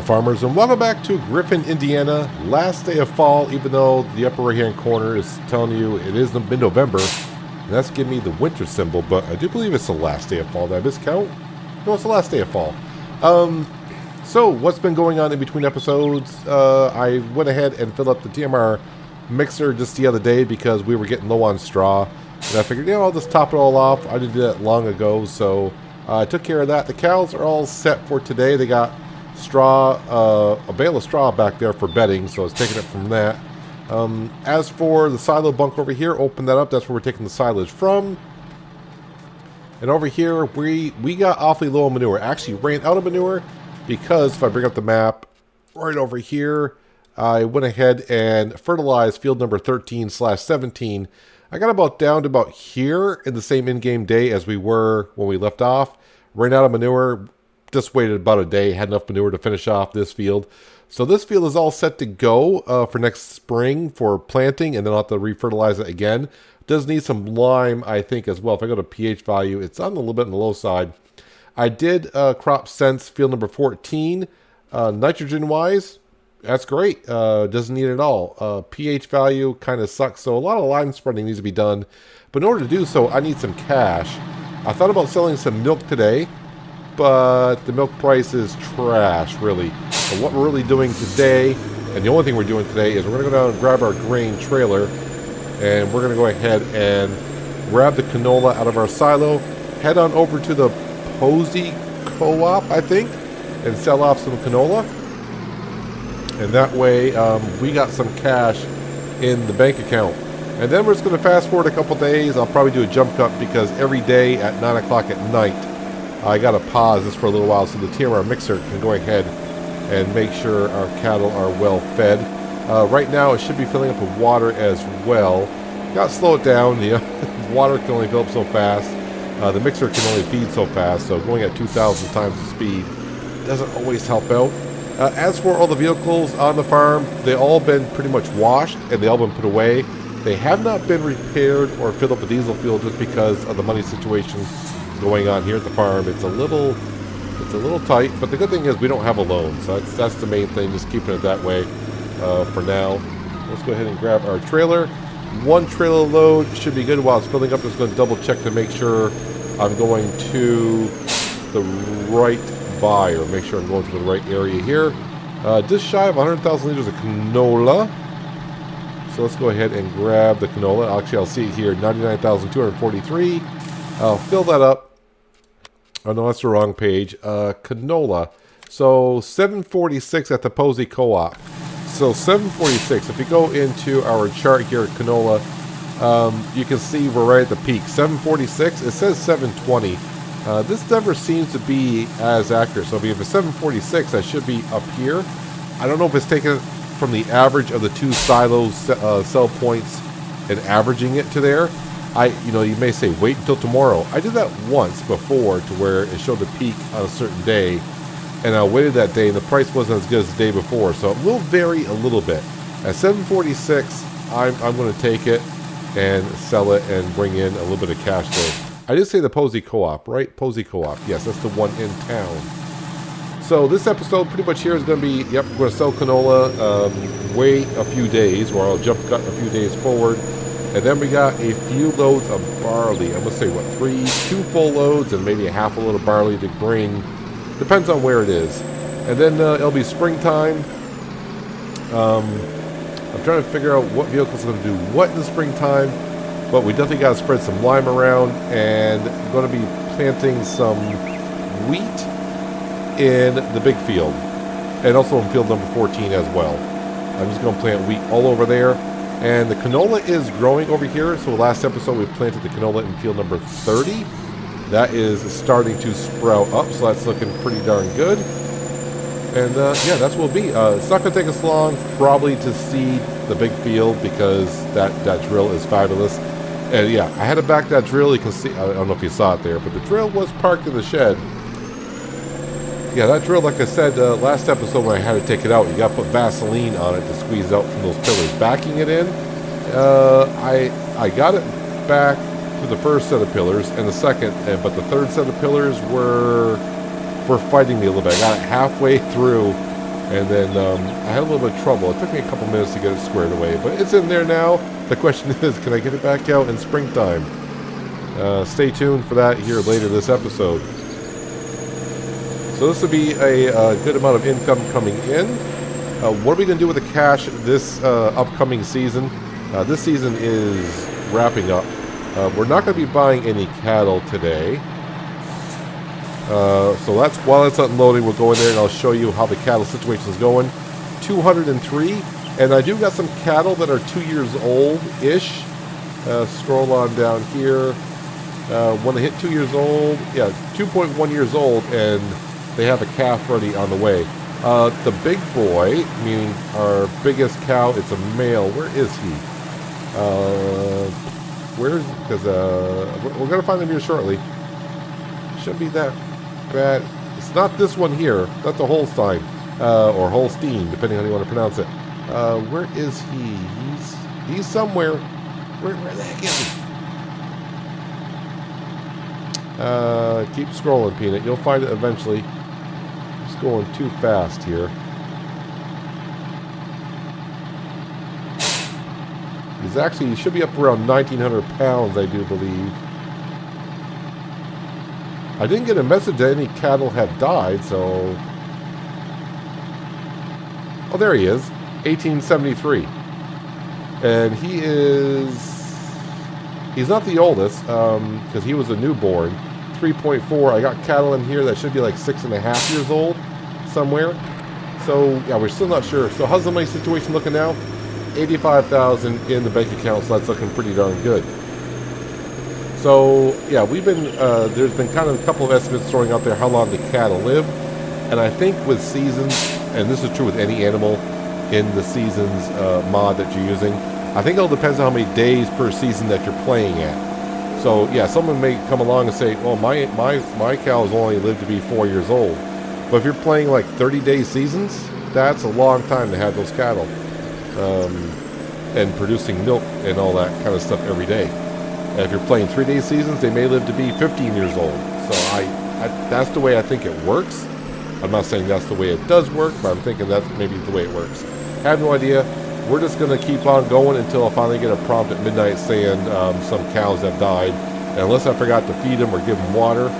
Hello farmers, and welcome back to Griffin, Indiana. Last day of fall, even though the upper right hand corner is telling you it is mid-November, and that's giving me the winter symbol, but I do believe it's the last day of fall. Did I miscount? No, it's the last day of fall. So what's been going on in between episodes? I went ahead and filled up the TMR mixer just the other day because we were getting low on straw, and I figured, I'll just top it all off. I did that long ago, so I took care of that. The cows are all set for today. They got straw, a bale of straw back there for bedding, so I was taking it from that. As for the silo bunk over here, open that up. That's where we're taking the silage from. And over here, we got awfully low on manure. Actually ran out of manure because if I bring up the map right over here, I went ahead and fertilized field number 13/17. I got about down to about here in the same in-game day as we were when we left off. Ran out of manure. Just waited about a day, had enough manure to finish off this field. So this field is all set to go for next spring for planting, and then I'll have to refertilize it again. Does need some lime, I think, as well. If I go to pH value, it's on a little bit on the low side. I did crop sense field number 14. Nitrogen-wise, that's great. Doesn't need it at all. pH value kind of sucks, so a lot of lime spreading needs to be done. But in order to do so, I need some cash. I thought about selling some milk today, but the milk price is trash, really. So what we're really doing today, and the only thing we're doing today, is we're going to go down and grab our grain trailer, and we're going to go ahead and grab the canola out of our silo, head on over to the Posey Co-op, I think, and sell off some canola. And that way, we got some cash in the bank account. And then we're just going to fast forward a couple days. I'll probably do a jump cut because every day at 9 o'clock at night, I got to pause this for a little while so the TMR mixer can go ahead and make sure our cattle are well fed. Right now, it should be filling up with water as well. Got to slow it down. The water can only fill up so fast. The mixer can only feed so fast, so going at 2,000 times the speed doesn't always help out. As for all the vehicles on the farm, they've all been pretty much washed and they've all been put away. They have not been repaired or filled up with diesel fuel just because of the money situation going on here at the farm. It's a little tight, but the good thing is we don't have a loan, so that's the main thing, just keeping it that way for now. Let's go ahead and grab our trailer. One trailer load should be good. While it's filling up, just going to double check to make sure I'm going to the right buyer, make sure I'm going to the right area here. Just shy of 100,000 liters of canola. So let's go ahead and grab the canola. Actually, I'll see it here, 99,243. I'll fill that up. Oh no, that's the wrong page. Canola. So 746 at the Posey Co-op. So 746. If you go into our chart here at canola, you can see we're right at the peak. 746. It says 720. This never seems to be as accurate. So if it's 746, that should be up here. I don't know if it's taken from the average of the two silos sell points and averaging it to there. You may say, wait until tomorrow. I did that once before to where it showed the peak on a certain day, and I waited that day, and the price wasn't as good as the day before, so it will vary a little bit. At 746, I'm going to take it and sell it and bring in a little bit of cash there. I did say the Posey Co-op, right? Posey Co-op. Yes, that's the one in town. So this episode pretty much here is going to be, we're going to sell canola, wait a few days, or I'll jump cut a few days forward. And then we got a few loads of barley. I'm going to say, two full loads and maybe a half a load of barley to bring. Depends on where it is. And then it'll be springtime. I'm trying to figure out what vehicle's going to do what in the springtime. But we definitely got to spread some lime around. And I'm going to be planting some wheat in the big field. And also in field number 14 as well. I'm just going to plant wheat all over there. And the canola is growing over here. So last episode we planted the canola in field number 30. That is starting to sprout up, so that's looking pretty darn good. And that's what it'll be. It's not going to take us long, probably, to seed the big field because that drill is fabulous. And I had to back that drill. You can see, I don't know if you saw it there, but the drill was parked in the shed. Yeah, that drill, like I said last episode when I had to take it out, you got to put Vaseline on it to squeeze out from those pillars. Backing it in, I got it back to the first set of pillars and the second, but the third set of pillars were fighting me a little bit. I got it halfway through And then I had a little bit of trouble. It took me a couple minutes to get it squared away, but it's in there now. The question is, can I get it back out in springtime? Stay tuned for that here later this episode. So this will be a good amount of income coming in. What are we going to do with the cash this upcoming season? This season is wrapping up. We're not going to be buying any cattle today. So that's while it's unloading, we'll go in there and I'll show you how the cattle situation is going. 203, and I do got some cattle that are 2 years old-ish. Scroll on down here. When they hit 2 years old, yeah, 2.1 years old, and they have a calf ready on the way. The big boy, meaning our biggest cow, it's a male. Where is he? Where's, because we're going to find him here shortly. Shouldn't be that bad. It's not this one here. That's a Holstein, or Holstein, depending on how you want to pronounce it. Where is he? He's somewhere. Where the heck is he? Keep scrolling, Peanut. You'll find it eventually. Just going too fast here. He should be up around 1,900 pounds, I do believe. I didn't get a message that any cattle had died, so... Oh, there he is. 1873. And he's not the oldest, because he was a newborn. 3.4. I got cattle in here that should be like 6.5 years old, somewhere. So, yeah, we're still not sure. So how's the money situation looking now? 85,000 in the bank account, so that's looking pretty darn good. So, yeah, we've been, there's been kind of a couple of estimates throwing out there how long the cattle live. And I think with seasons, and this is true with any animal in the seasons mod that you're using, I think it all depends on how many days per season that you're playing at. So, yeah, someone may come along and say, well, my cows only live to be 4 years old. But if you're playing like 30-day seasons, that's a long time to have those cattle. And producing milk and all that kind of stuff every day. And if you're playing 3-day seasons, they may live to be 15 years old. So that's the way I think it works. I'm not saying that's the way it does work, but I'm thinking that's maybe the way it works. I have no idea. We're just going to keep on going until I finally get a prompt at midnight saying some cows have died. And unless I forgot to feed them or give them water,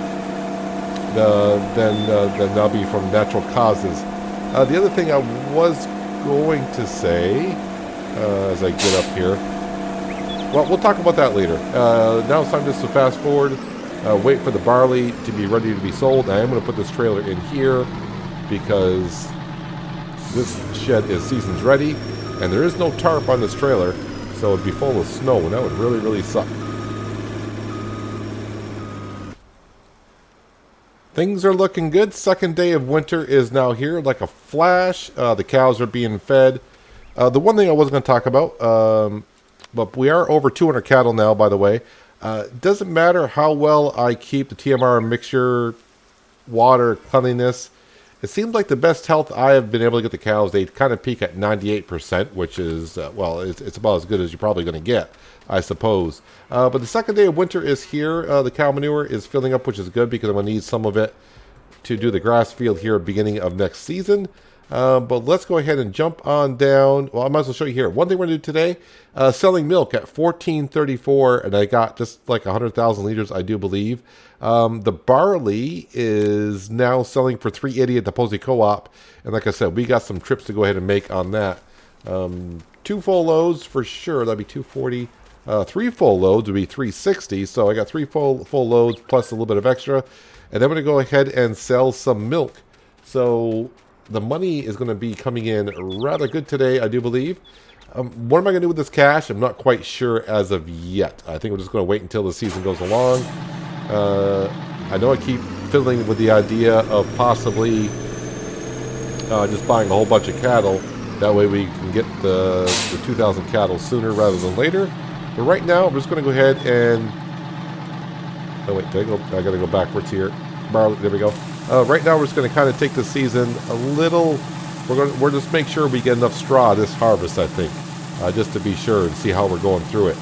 then that'll be from natural causes. The other thing I was going to say, as I get up here, well, we'll talk about that later. Now it's time just to fast forward, wait for the barley to be ready to be sold. I am going to put this trailer in here because this shed is season's ready, and there is no tarp on this trailer, so it'd be full of snow, and that would really, really suck. Things are looking good. Second day of winter is now here like a flash. The cows are being fed. The one thing I wasn't going to talk about, but we are over 200 cattle now, by the way. Doesn't matter how well I keep the TMR mixture, water, cleanliness. It seems like the best health I have been able to get the cows, they kind of peak at 98%, which is, well, it's about as good as you're probably going to get, I suppose. But the second day of winter is here. The cow manure is filling up, which is good because I'm going to need some of it to do the grass field here beginning of next season. But let's go ahead and jump on down. Well, I might as well show you here. One thing we're going to do today, selling milk at $14.34, and I got just like 100,000 liters, I do believe. The barley is now selling for $3.80 at the Posey Co-op, and like I said, we got some trips to go ahead and make on that. 2 full loads for sure, that'd be $2.40. 3 full loads would be $3.60, so I got 3 full loads plus a little bit of extra, and then we're going to go ahead and sell some milk. So the money is going to be coming in rather good today, I do believe. What am I going to do with this cash? I'm not quite sure as of yet. I think we're just going to wait until the season goes along. I know I keep fiddling with the idea of possibly just buying a whole bunch of cattle. That way we can get the 2,000 cattle sooner rather than later. But right now, I'm just going to go ahead and... Oh, wait, I got to go backwards here. There we go. Right now, we're just going to kind of take the season a little... We're just make sure we get enough straw this harvest, I think. Just to be sure and see how we're going through it.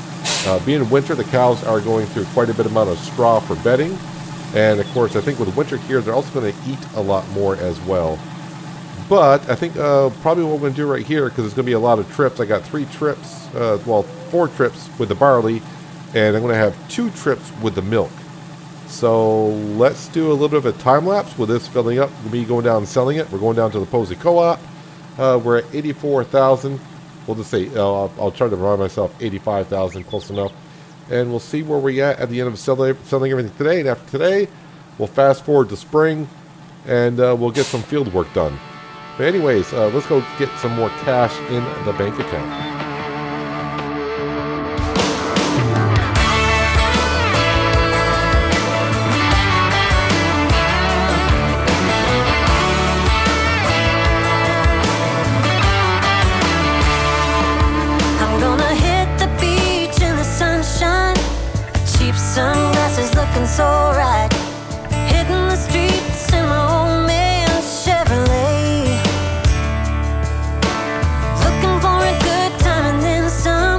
Being winter, the cows are going through quite a bit amount of straw for bedding. And, of course, I think with winter here, they're also going to eat a lot more as well. But I think probably what we're going to do right here, because it's going to be a lot of trips. I got 3 trips, well, 4 trips with the barley, and I'm going to have 2 trips with the milk. So let's do a little bit of a time lapse with this filling up, me going down and selling it. We're going down to the Posey Co-op. We're at 84,000. We'll just say, I'll try to remind myself 85,000, close enough. And we'll see where we at the end of selling everything today. And after today, we'll fast forward to spring, and we'll get some field work done. But anyways, let's go get some more cash in the bank account. Sunglasses looking so right, hitting the streets in my old man Chevrolet, looking for a good time and then some,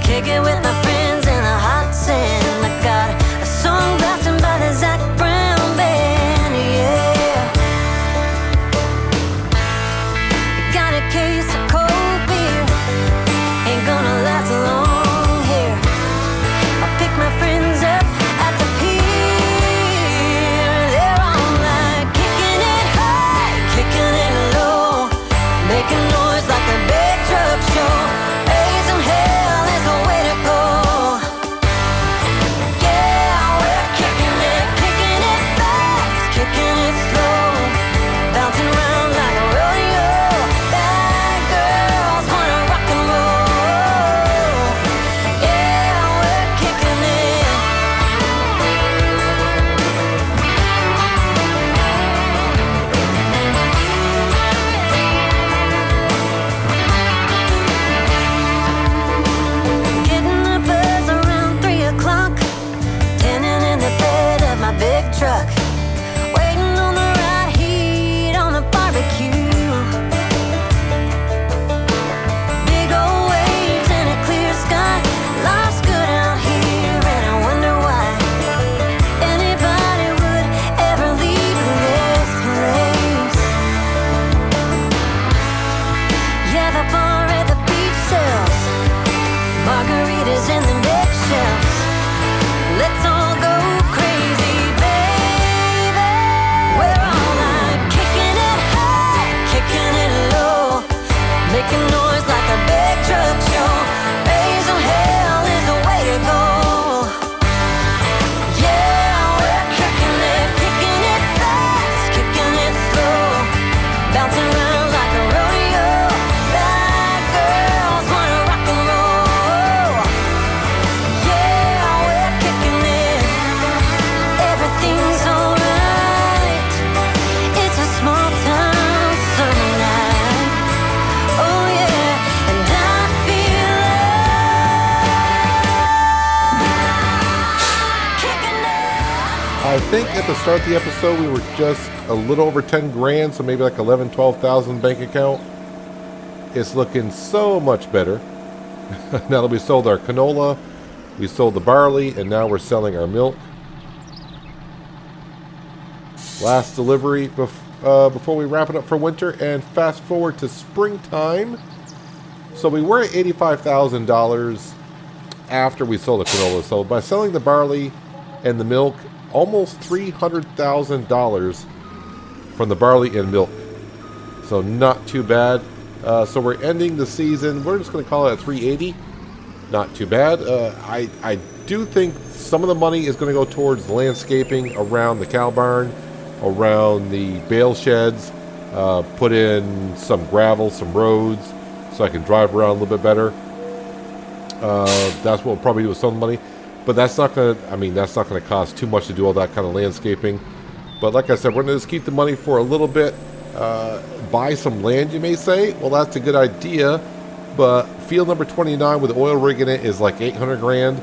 kick it with my friends in the hot sand. I got a song blasting by the Zac Brown band, yeah. Got a case of cold beer, ain't gonna last long. My friends up at the pier, they're all like kicking it high, kicking it low, making noise like a big truck show. Raising hell is the way to go. Yeah, we're kicking it fast, kicking it slow, bouncing around like a rodeo. Bad girls wanna rock and roll. Yeah, we're kicking it. Big truck, waiting on the right heat on the barbecue. Big old waves and a clear sky. Life's good out here, and I wonder why anybody would ever leave this place. Yeah, the bar at the beach sells margaritas in the big shelves. Let's all go crazy. Making noise like a big truck show. Raising hell is the way to go. Yeah, we're kicking it fast, kicking it slow, bouncing around like a rodeo. Bad girls wanna rock and roll. Yeah, we're kicking it. Everything's alright. It's a small town summer night. Oh yeah, and I feel like kicking it. I think at the start of the episode, we were just a little over 10 grand, so maybe like 11, 12,000 bank account. It's looking so much better. Now that we sold our canola, we sold the barley, and now we're selling our milk. Last delivery before we wrap it up for winter, and fast forward to springtime. So we were at $85,000 after we sold the canola. So by selling the barley and the milk, almost $300,000 from the barley and milk. So not too bad. So we're ending the season. We're just going to call it a 380. Not too bad. I do think some of the money is going to go towards landscaping around the cow barn, around the bale sheds, put in some gravel, some roads, so I can drive around a little bit better. That's what we'll probably do with some of the money. But that's not going to, that's not going to cost too much to do all that kind of landscaping. But like I said, we're going to just keep the money for a little bit. Buy some land, you may say. Well, that's a good idea. But field number 29 with the oil rig in it is like 800 grand.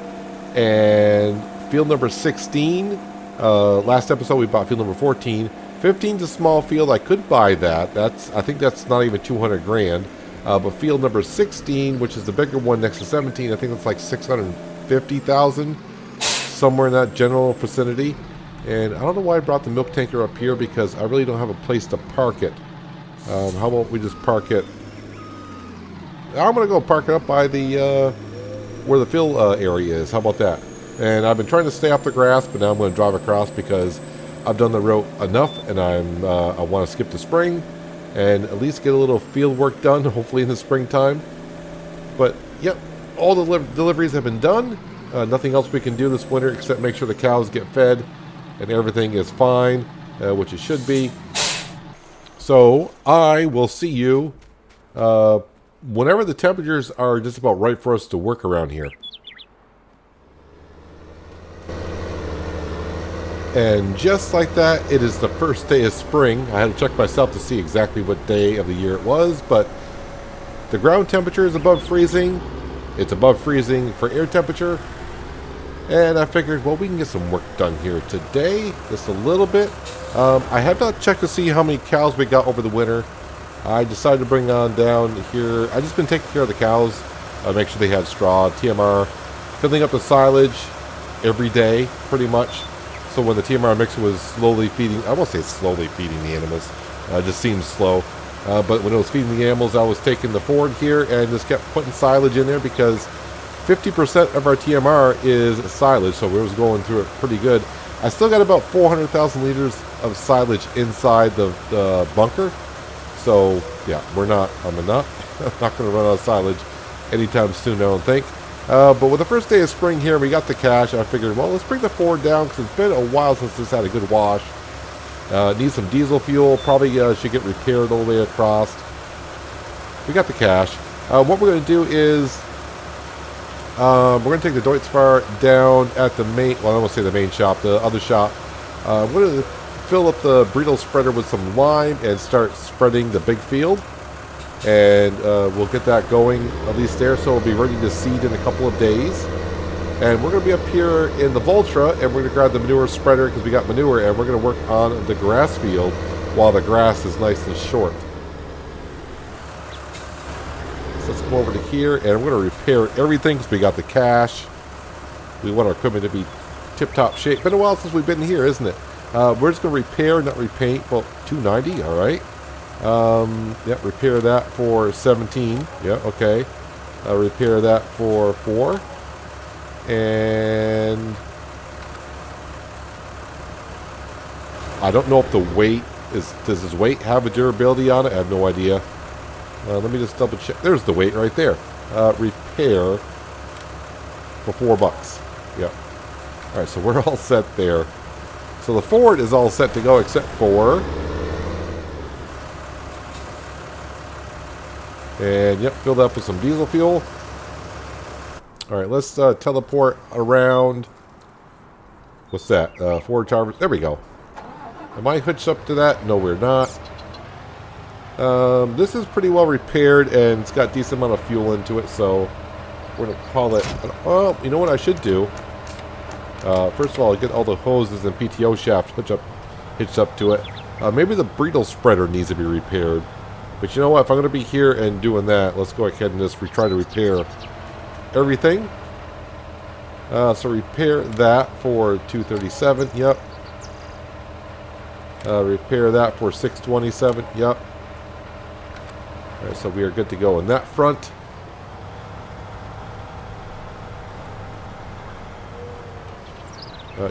And field number 16, last episode we bought field number 14. 15's a small field. I could buy that. I think that's not even 200 grand. But field number 16, which is the bigger one next to 17, I think it's like 650,000, somewhere in that general vicinity. And I don't know why I brought the milk tanker up here, because I really don't have a place to park it. How about we just park it? I'm going to go park it up by the where the fill area is. How about that? And I've been trying to stay off the grass, but now I'm going to drive across because I've done the route enough, and I want to skip the spring and at least get a little field work done, hopefully in the springtime. But yep, all the deliveries have been done. Nothing else we can do this winter except make sure the cows get fed and everything is fine, which it should be. So I will see you whenever the temperatures are just about right for us to work around here. And just like that, it is the first day of spring. I had to check myself to see exactly what day of the year it was, but the ground temperature is above freezing. It's above freezing for air temperature. And I figured, well, we can get some work done here today, just a little bit. I have not checked to see how many cows we got over the winter. I decided to bring on down here. I've just been taking care of the cows, make sure they had straw, TMR, filling up the silage every day, pretty much. So when the TMR mixer was slowly feeding, I won't say slowly feeding the animals, it just seems slow. But when it was feeding the animals, I was taking the Ford here and just kept putting silage in there because 50% of our TMR is silage, so we was going through it pretty good. I still got about 400,000 liters of silage inside the bunker. So yeah, I'm not going to run out of silage anytime soon, I don't think. But with the first day of spring here, we got the cash. I figured, well, let's bring the Ford down because it's been a while since this had a good wash. Needs some diesel fuel. Probably should get repaired all the way across. We got the cash. What we're going to do is we're going to take the Deutz-Fahr down at the main, well, I don't want to say the main shop, the other shop. We're going to fill up the burrito spreader with some lime and start spreading the big field. And we'll get that going at least there, so it'll be ready to seed in a couple of days. And we're going to be up here in the Voltra, and we're going to grab the manure spreader because we got manure, and we're going to work on the grass field while the grass is nice and short. So let's come over to here, and we're going to repair everything because we got the cash. We want our equipment to be tip-top shape. Been a while since we've been here, isn't it? We're just going to repair, not repaint. Well, $290, all right. Yep, repair that for 17. Yeah, okay. Repair that for 4. And I don't know if the weight does his weight have a durability on it? I have no idea. Let me just double check. There's the weight right there. Repair for $4. Yep. All right, so we're all set there. So the Ford is all set to go except for... And yep, filled up with some diesel fuel. Alright, let's teleport around. What's that? Ford Towers. There we go. Am I hitched up to that? No, we're not. This is pretty well repaired and it's got a decent amount of fuel into it, so we're going to call it... Well, you know what I should do? First of all, get all the hoses and PTO shafts hitched up to it. Maybe the burrito spreader needs to be repaired. But you know what? If I'm going to be here and doing that, let's go ahead and just try to repair everything. So repair that for 237. Yep. Repair that for 627. Yep. All right, so we are good to go in that front.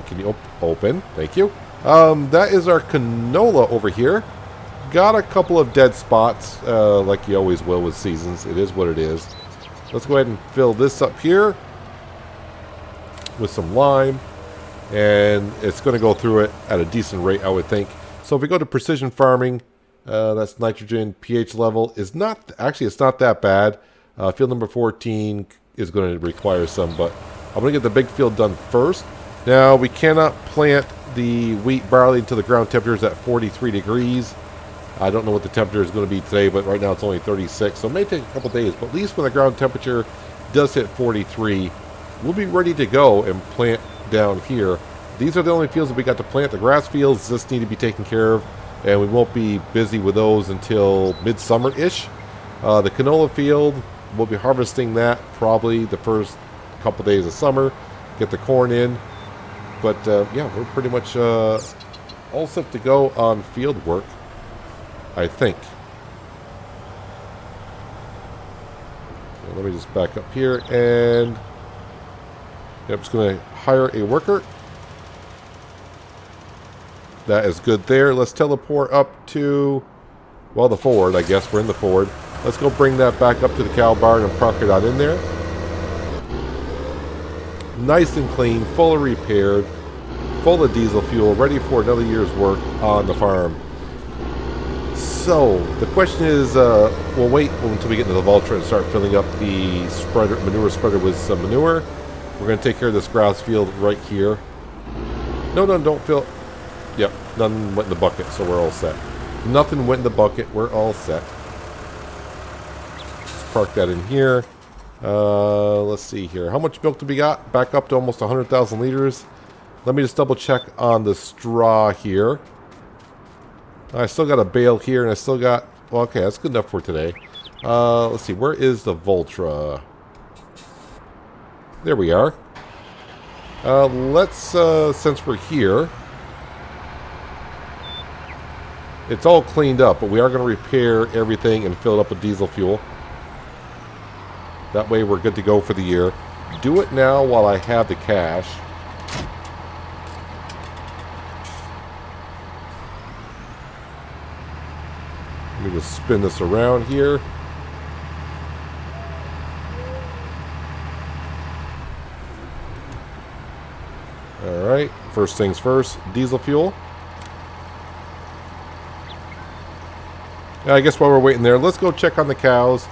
Can you open? Thank you. That is our canola over here. Got a couple of dead spots, like you always will with seasons. It is what it is. Let's go ahead and fill this up here with some lime. And it's going to go through it at a decent rate, I would think. So if we go to precision farming, that's nitrogen pH level is not, actually it's not that bad. Field number 14 is going to require some, but I'm going to get the big field done first. Now we cannot plant the wheat barley until the ground temperature is at 43 degrees. I don't know what the temperature is going to be today, but right now it's only 36, so it may take a couple days. But at least when the ground temperature does hit 43, we'll be ready to go and plant down here. These are the only fields that we got to plant. The grass fields just need to be taken care of, and we won't be busy with those until midsummer-ish. The canola field, we'll be harvesting that probably the first couple days of summer, get the corn in. But yeah, we're pretty much all set to go on field work, I think. Let me just back up here and I'm just going to hire a worker. That is good there. Let's teleport up to, well, the Ford, I guess. We're in the Ford. Let's go bring that back up to the cow barn and park it out in there. Nice and clean, fully repaired, full of diesel fuel, ready for another year's work on the farm. So, the question is, we'll wait until we get into the Vulture and start filling up the spreader, manure spreader with some manure. We're going to take care of this grass field right here. No, don't fill. Yep, none went in the bucket, so we're all set. Nothing went in the bucket, we're all set. Let's park that in here. Let's see here. How much milk do we got? Back up to almost 100,000 liters. Let me just double check on the straw here. I still got a bale here, and I still got... Well, okay, that's good enough for today. Let's see. Where is the Vultra? There we are. Let's, since we're here... It's all cleaned up, but we are going to repair everything and fill it up with diesel fuel. That way we're good to go for the year. Do it now while I have the cash. Let me just spin this around here. Alright, first things first, diesel fuel. I guess while we're waiting there, let's go check on the cows.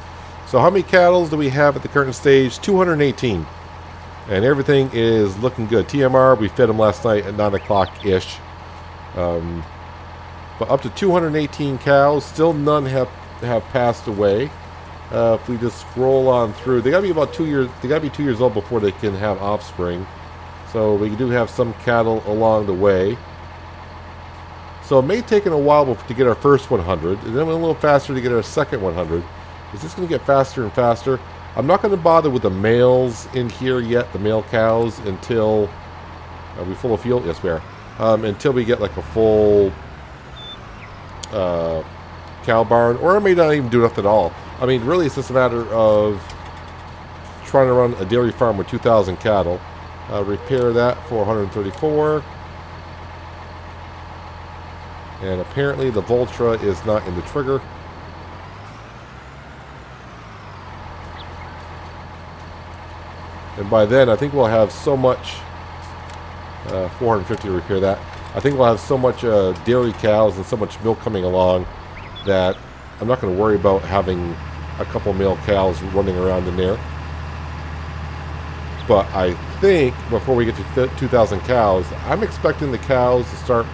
So how many cattle do we have at the current stage? 218. And everything is looking good. TMR, we fed them last night at 9 o'clock-ish. But up to 218 cows. Still none have passed away. If we just scroll on through, they gotta be about 2 years. They gotta be 2 years old before they can have offspring. So we do have some cattle along the way. So it may take a while to get our first 100, and then a little faster to get our second 100. Is this going to get faster and faster? I'm not going to bother with the males in here yet, the male cows, until... Are we full of fuel? Yes, we are. Until we get like a full cow barn, or I may not even do nothing at all. I mean, really, it's just a matter of trying to run a dairy farm with 2,000 cattle. Repair that for 134. And apparently the Vultra is not in the trigger. And by then, I think we'll have so much... 450 to repair that. I think we'll have so much dairy cows and so much milk coming along that I'm not going to worry about having a couple male cows running around in there. But I think before we get to 2,000 cows, I'm expecting the cows to start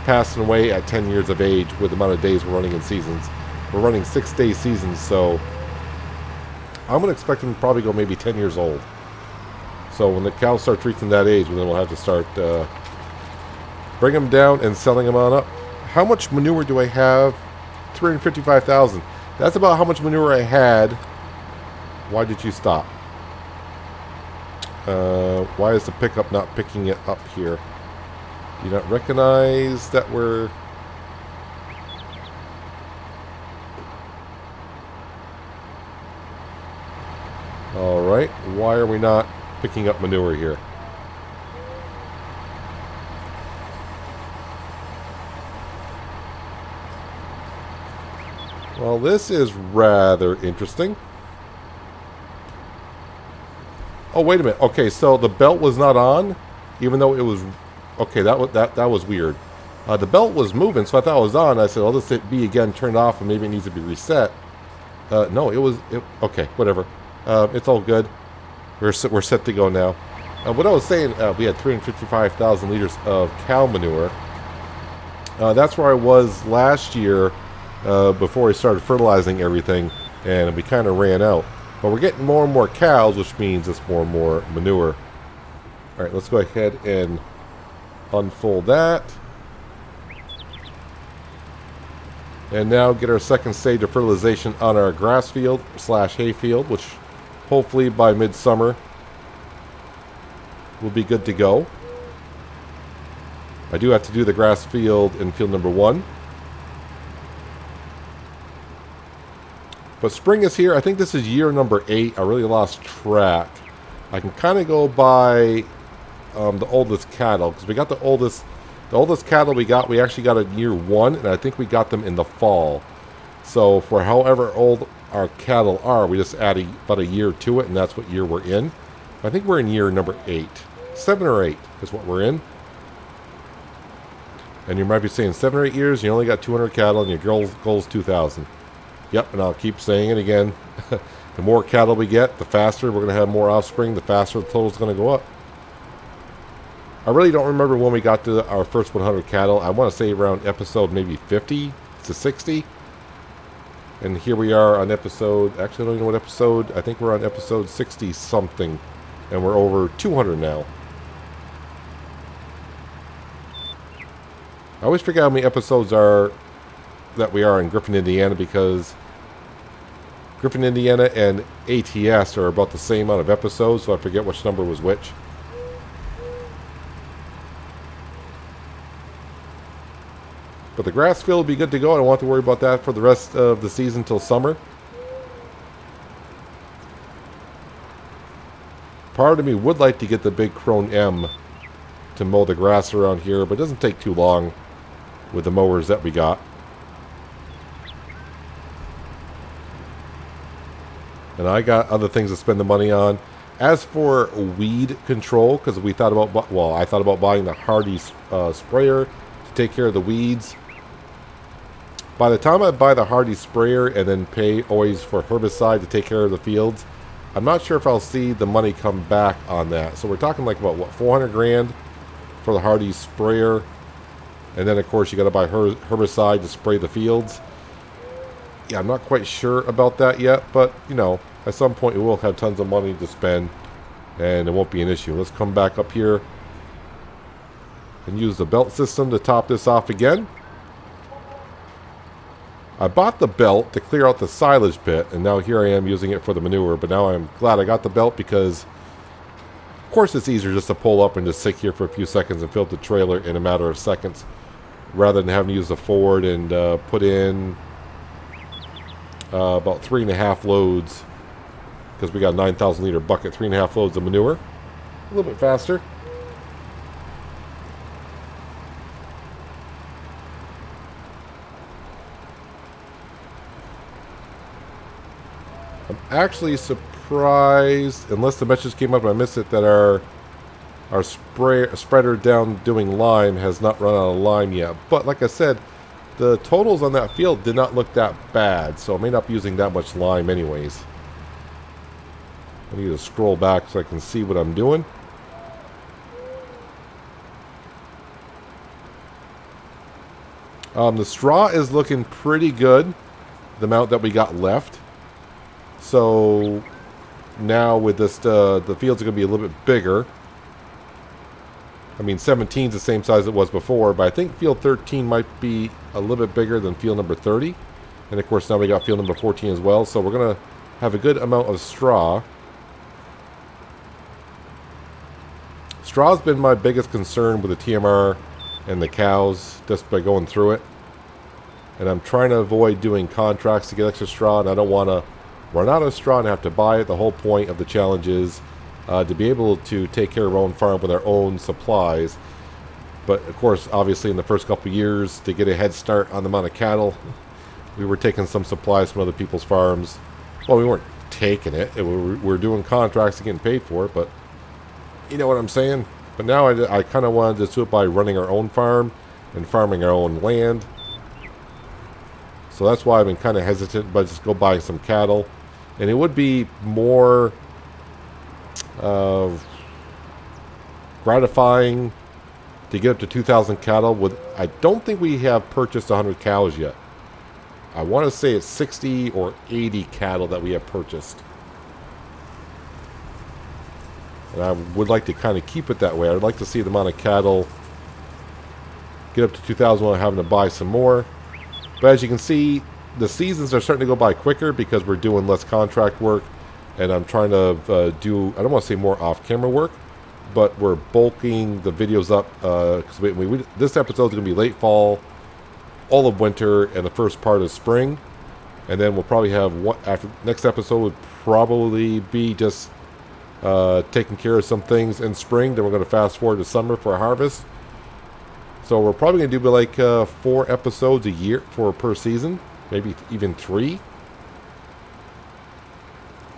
passing away at 10 years of age with the amount of days we're running in seasons. We're running 6-day seasons, so I'm going to expect them to probably go maybe 10 years old. So when the cows start reaching that age, then we'll have to start bring them down and selling them on up. How much manure do I have? 355,000. That's about how much manure I had. Why did you stop? Why is the pickup not picking it up here? Do you not recognize that we're... Alright, why are we not picking up manure here? Well, this is rather interesting. Oh, wait a minute. Okay, so the belt was not on, even though it was... Okay, that was weird. The belt was moving, so I thought it was on. I said, I'll just hit B again, turn it off, and maybe it needs to be reset. No, it was... okay, whatever. It's all good. We're set to go now. What I was saying, we had 355,000 liters of cow manure. That's where I was last year before I started fertilizing everything, and we kind of ran out. But we're getting more and more cows, which means it's more and more manure. All right, let's go ahead and unfold that. And now get our second stage of fertilization on our grass field / hay field, which hopefully by midsummer will be good to go. I do have to do the grass field in field number 1. But spring is here. I think this is year number 8. I really lost track. I can kind of go by the oldest cattle, because we got the oldest cattle we actually got in year 1, and I think we got them in the fall. So for however old our cattle are, we just add about a year to it, and that's what year we're in. I think we're in year number 8. 7 or 8 is what we're in. And you might be saying 7 or 8 years, you only got 200 cattle, and your goal's 2,000. Yep, and I'll keep saying it again. The more cattle we get, the faster we're going to have more offspring, the faster the total's going to go up. I really don't remember when we got to our first 100 cattle. I want to say around episode maybe 50 to 60. And here we are on episode, actually I don't even know what episode, I think we're on episode 60 something. And we're over 200 now. I always forget how many episodes are that we are in Griffin, Indiana, because Griffin, Indiana and ATS are about the same amount of episodes, so I forget which number was which. But the grass field will be good to go. I don't want to worry about that for the rest of the season till summer. Part of me would like to get the big Krone M to mow the grass around here, but it doesn't take too long with the mowers that we got. And I got other things to spend the money on. As for weed control, because we thought about, well, I thought about buying the Hardy sprayer to take care of the weeds. By the time I buy the Hardy sprayer and then pay always for herbicide to take care of the fields, I'm not sure if I'll see the money come back on that. So we're talking like about, what, 400 grand for the Hardy sprayer. And then, of course, you got to buy herbicide to spray the fields. Yeah, I'm not quite sure about that yet, but, you know, at some point we will have tons of money to spend, and it won't be an issue. Let's come back up here and use the belt system to top this off again. I bought the belt to clear out the silage pit, and now here I am using it for the manure, but now I'm glad I got the belt because, of course, it's easier just to pull up and just sit here for a few seconds and fill up the trailer in a matter of seconds, rather than having to use the Ford and put in about 3.5 loads, because we got a 9,000 liter bucket, 3.5 loads of manure. A little bit faster. I'm actually surprised, unless the message came up and I missed it, that our spreader down doing lime has not run out of lime yet. But like I said, the totals on that field did not look that bad, so I may not be using that much lime anyways. I need to scroll back so I can see what I'm doing. The straw is looking pretty good, the amount that we got left. So now with this, the fields are going to be a little bit bigger. I mean, 17 is the same size it was before, but I think field 13 might be a little bit bigger than field number 30. And of course now we got field number 14 as well, so we're going to have a good amount of straw. Straw's been my biggest concern with the TMR and the cows, just by going through it. And I'm trying to avoid doing contracts to get extra straw, and I don't want to run out of straw and have to buy it. The whole point of the challenge is to be able to take care of our own farm with our own supplies. But of course, obviously in the first couple of years, to get a head start on the amount of cattle, we were taking some supplies from other people's farms. Well, we weren't taking it. We were doing contracts and getting paid for it, but you know what I'm saying? But now I kind of wanted to do it by running our own farm and farming our own land. So that's why I've been kind of hesitant, but just go buy some cattle. And it would be more gratifying to get up to 2,000 cattle. I don't think we have purchased 100 cows yet. I want to say it's 60 or 80 cattle that we have purchased. And I would like to kind of keep it that way. I'd like to see the amount of cattle get up to 2,000 without having to buy some more. But as you can see, the seasons are starting to go by quicker because we're doing less contract work. And I'm trying to do, I don't want to say more off-camera work, but we're bulking the videos up. Because this episode is going to be late fall, all of winter, and the first part of spring. And then we'll probably have one after next episode would probably be just taking care of some things in spring. Then we're going to fast forward to summer for a harvest. So we're probably going to do like 4 episodes a year per season, maybe even 3.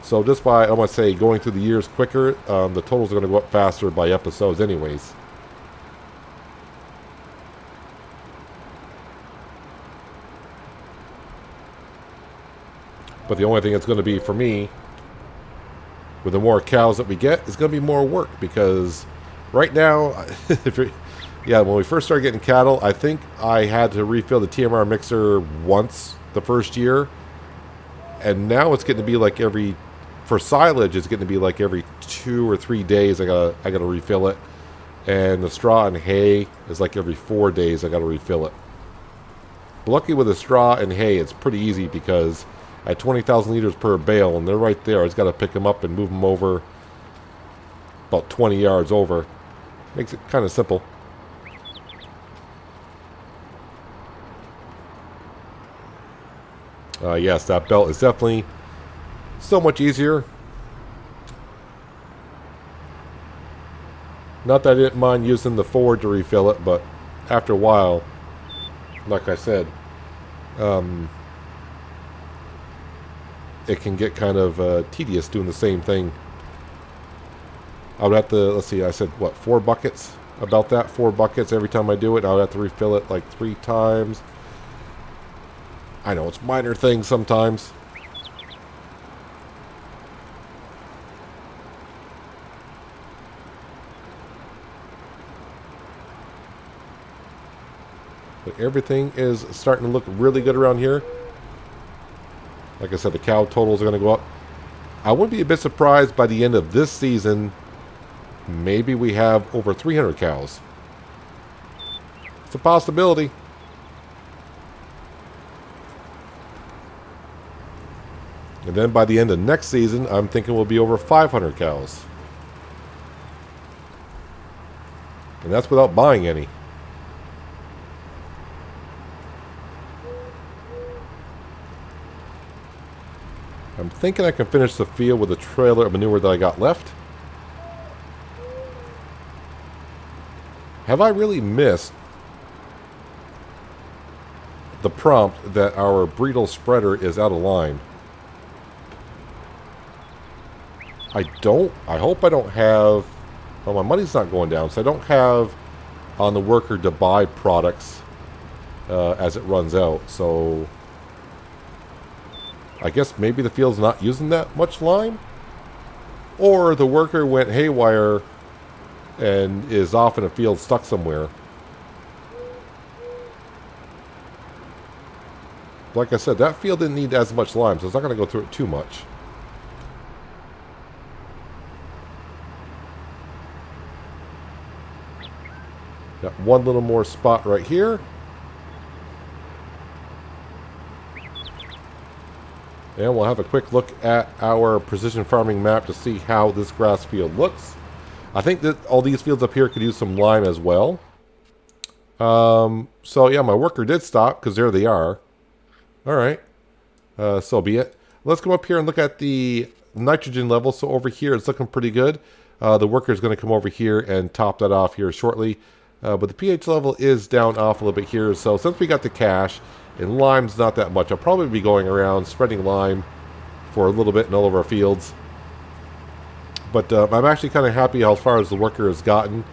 So just by, I want to say, going through the years quicker, the totals are going to go up faster by episodes anyways. But the only thing that's going to be for me, with the more cows that we get, is going to be more work. Because right now, when we first started getting cattle, I think I had to refill the TMR mixer once the first year. And now it's getting to be like for silage, it's getting to be like every 2 or 3 days I gotta refill it. And the straw and hay is like every 4 days I gotta refill it. But luckily with the straw and hay, it's pretty easy because at 20,000 liters per bale, and they're right there. I just got to pick them up and move them over about 20 yards over. Makes it kind of simple. Yes, that belt is definitely so much easier. Not that I didn't mind using the Ford to refill it, but after a while, like I said, it can get kind of tedious doing the same thing. I would have to, let's see, I said, what, 4 buckets? About that, 4 buckets every time I do it. I would have to refill it like 3 times. I know, it's minor things sometimes. But everything is starting to look really good around here. Like I said, the cow totals are going to go up. I wouldn't be a bit surprised by the end of this season, maybe we have over 300 cows. It's a possibility. And then by the end of next season, I'm thinking we'll be over 500 cows. And that's without buying any. I'm thinking I can finish the field with a trailer of manure that I got left. Have I really missed the prompt that our Breedle spreader is out of line? I hope I don't have... Well, my money's not going down, so I don't have on the worker to buy products as it runs out, so... I guess maybe the field's not using that much lime? Or the worker went haywire and is off in a field stuck somewhere. Like I said, that field didn't need as much lime, so it's not going to go through it too much. Got one little more spot right here. And we'll have a quick look at our precision farming map to see how this grass field looks. I think that all these fields up here could use some lime as well. So yeah, my worker did stop because there they are. Alright, so be it. Let's come up here and look at the nitrogen level. So over here it's looking pretty good. The worker is going to come over here and top that off here shortly. But the pH level is down off a little bit here. So since we got the cash, and lime's not that much, I'll probably be going around spreading lime for a little bit in all of our fields. But I'm actually kind of happy how far as the worker has gotten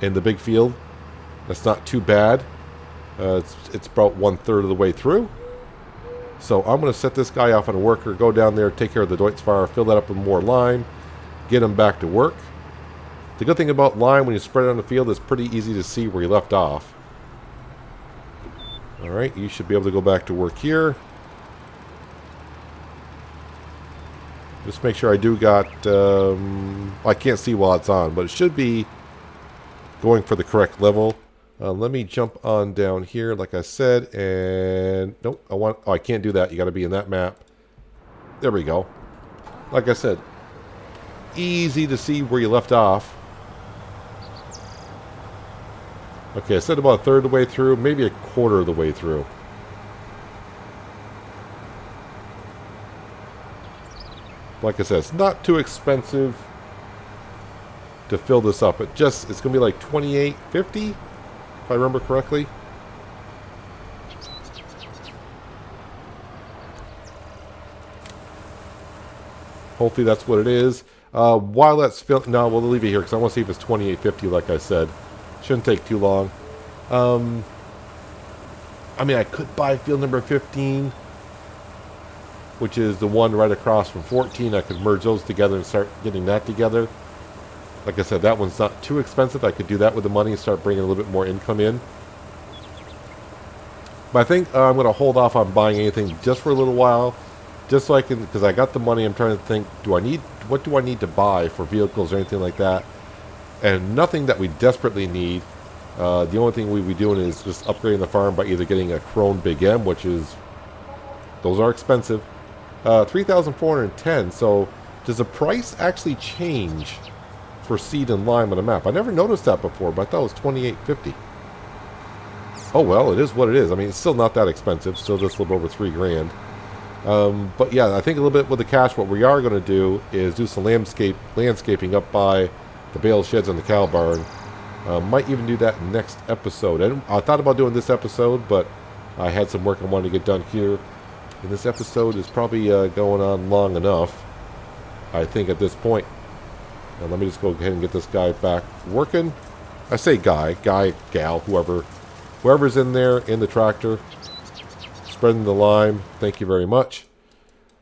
in the big field. That's not too bad. It's about 1/3 of the way through. So I'm going to set this guy off on a worker, go down there, take care of the Deutz-Fire, fill that up with more lime, get him back to work. The good thing about lime when you spread it on the field is pretty easy to see where you left off. Alright, you should be able to go back to work here. Just make sure I do got... I can't see while it's on, but it should be going for the correct level. Let me jump on down here, like I said, and... Nope, I can't do that. You got to be in that map. There we go. Like I said, easy to see where you left off. Okay, I said about 1/3 of the way through, maybe 1/4 of the way through. Like I said, it's not too expensive to fill this up. It's going to be like $28.50, if I remember correctly. Hopefully that's what it is. While that's filling, no, we'll leave it here because I want to see if it's $28.50. Like I said, shouldn't take too long. I mean, I could buy field number 15, which is the one right across from 14. I could merge those together and start getting that together. Like I said, that one's not too expensive. I could do that with the money and start bringing a little bit more income in. But I think I'm going to hold off on buying anything just for a little while. Just so I can, because I got the money, I'm trying to think, what do I need to buy for vehicles or anything like that? And nothing that we desperately need. The only thing we'd be doing is just upgrading the farm by either getting a Krone Big M, which is, those are expensive. 3,410. So does the price actually change for seed and lime on the map? I never noticed that before, but I thought it was $28.50. Oh well, it is what it is. I mean, it's still not that expensive. Still just a little over $3,000. But yeah, I think a little bit with the cash, what we are going to do is do some landscaping up by the bale sheds and the cow barn. Might even do that next episode. And I thought about doing this episode, but I had some work I wanted to get done here. And this episode is probably going on long enough, I think, at this point. Now let me just go ahead and get this guy back working. I say guy, gal, whoever's in there in the tractor. Spreading the lime. Thank you very much.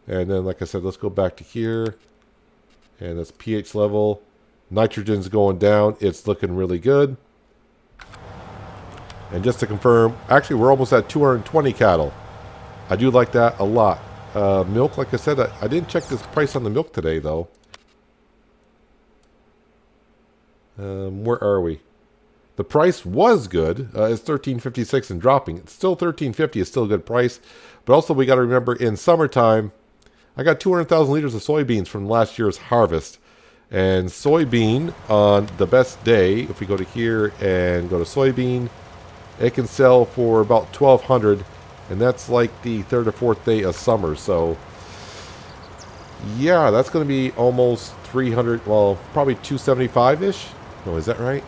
And then, like I said, let's go back to here. And that's pH level. Nitrogen's going down. It's looking really good. And just to confirm, actually, we're almost at 220 cattle. I do like that a lot. Milk, like I said, I didn't check this price on the milk today, though. Where are we? The price was good. It's $13.56 and dropping. It's still $13.50. It's still a good price. But also we got to remember in summertime, I got 200,000 liters of soybeans from last year's harvest. And soybean on the best day, if we go to here and go to soybean, it can sell for about $1,200. And that's like the third or fourth day of summer. So yeah, that's going to be almost 300. Well, probably 275-ish. No, is that right?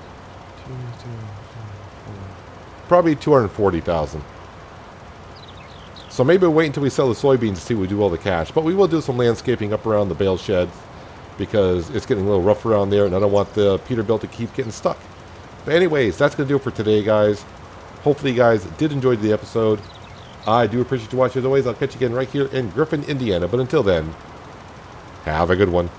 Probably 240,000. So maybe we'll wait until we sell the soybeans to see if we do all the cash. But we will do some landscaping up around the bale shed because it's getting a little rough around there and I don't want the Peterbilt to keep getting stuck. But anyways, that's going to do it for today, guys. Hopefully you guys did enjoy the episode. I do appreciate you watching as always. I'll catch you again right here in Griffin, Indiana. But until then, have a good one.